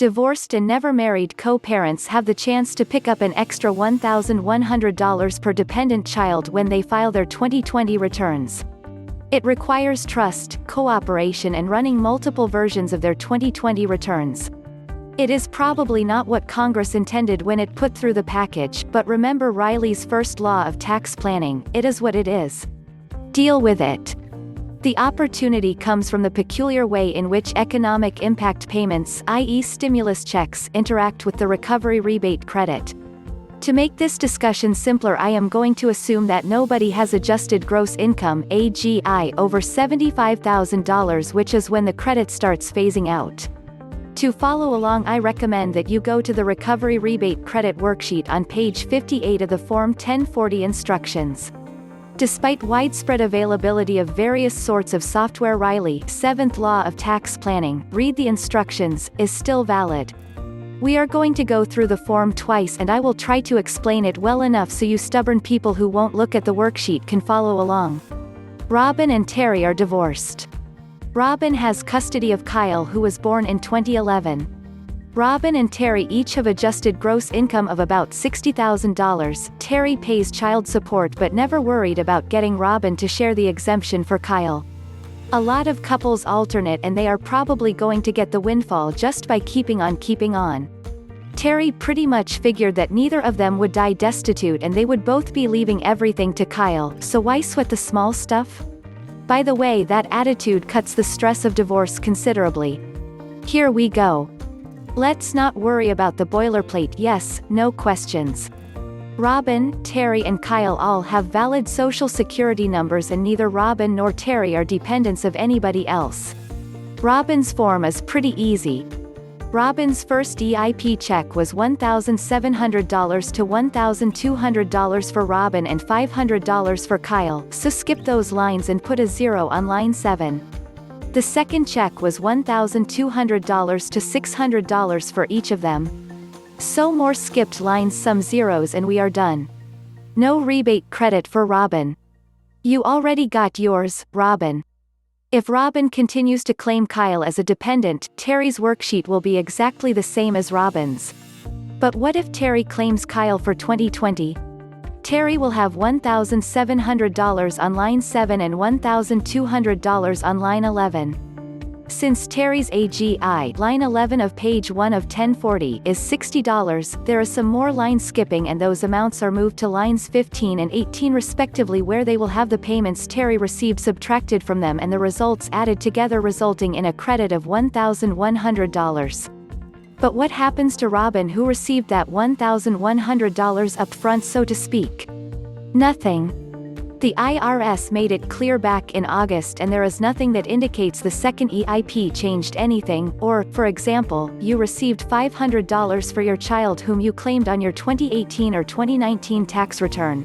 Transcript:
Divorced and never married co-parents have the chance to pick up an extra $1,100 per dependent child when they file their 2020 returns. It requires trust, cooperation and running multiple versions of their 2020 returns. It is probably not what Congress intended when it put through the package, but remember Reilly's first law of tax planning, it is what it is. Deal with it. The opportunity comes from the peculiar way in which economic impact payments, i.e. stimulus checks, interact with the Recovery Rebate Credit. To make this discussion simpler, I am going to assume that nobody has adjusted gross income (AGI) over $75,000, which is when the credit starts phasing out. To follow along, I recommend that you go to the Recovery Rebate Credit Worksheet on page 58 of the Form 1040 instructions. Despite widespread availability of various sorts of software, Reilly, 7th Law of Tax Planning, read the instructions, is still valid. We are going to go through the form twice and I will try to explain it well enough so you stubborn people who won't look at the worksheet can follow along. Robin and Terry are divorced. Robin has custody of Kyle, who was born in 2011. Robin and Terry each have adjusted gross income of about $60,000. Terry pays child support but never worried about getting Robin to share the exemption for Kyle. A lot of couples alternate and they are probably going to get the windfall just by keeping on. Terry pretty much figured that neither of them would die destitute and they would both be leaving everything to Kyle, so why sweat the small stuff? By the way, that attitude cuts the stress of divorce considerably. Here we go. Let's not worry about the boilerplate yes, no questions. Robin, Terry and Kyle all have valid social security numbers and neither Robin nor Terry are dependents of anybody else. Robin's form is pretty easy. Robin's first EIP check was $1,700 to $1,200 for Robin and $500 for Kyle, so skip those lines and put a 0 on line 7. The second check was $1,200 to $600 for each of them. So more skipped lines, some zeros and we are done. No rebate credit for Robin. You already got yours, Robin. If Robin continues to claim Kyle as a dependent, Terry's worksheet will be exactly the same as Robin's. But what if Terry claims Kyle for 2020? Terry will have $1,700 on line 7 and $1,200 on line 11. Since Terry's AGI, line 11 of page 1 of 1040, is $60, there is some more line skipping and those amounts are moved to lines 15 and 18 respectively, where they will have the payments Terry received subtracted from them and the results added together, resulting in a credit of $1,100. But what happens to Robin, who received that $1,100 up front, so to speak? Nothing. The IRS made it clear back in August and there is nothing that indicates the second EIP changed anything, or, for example, you received $500 for your child whom you claimed on your 2018 or 2019 tax return.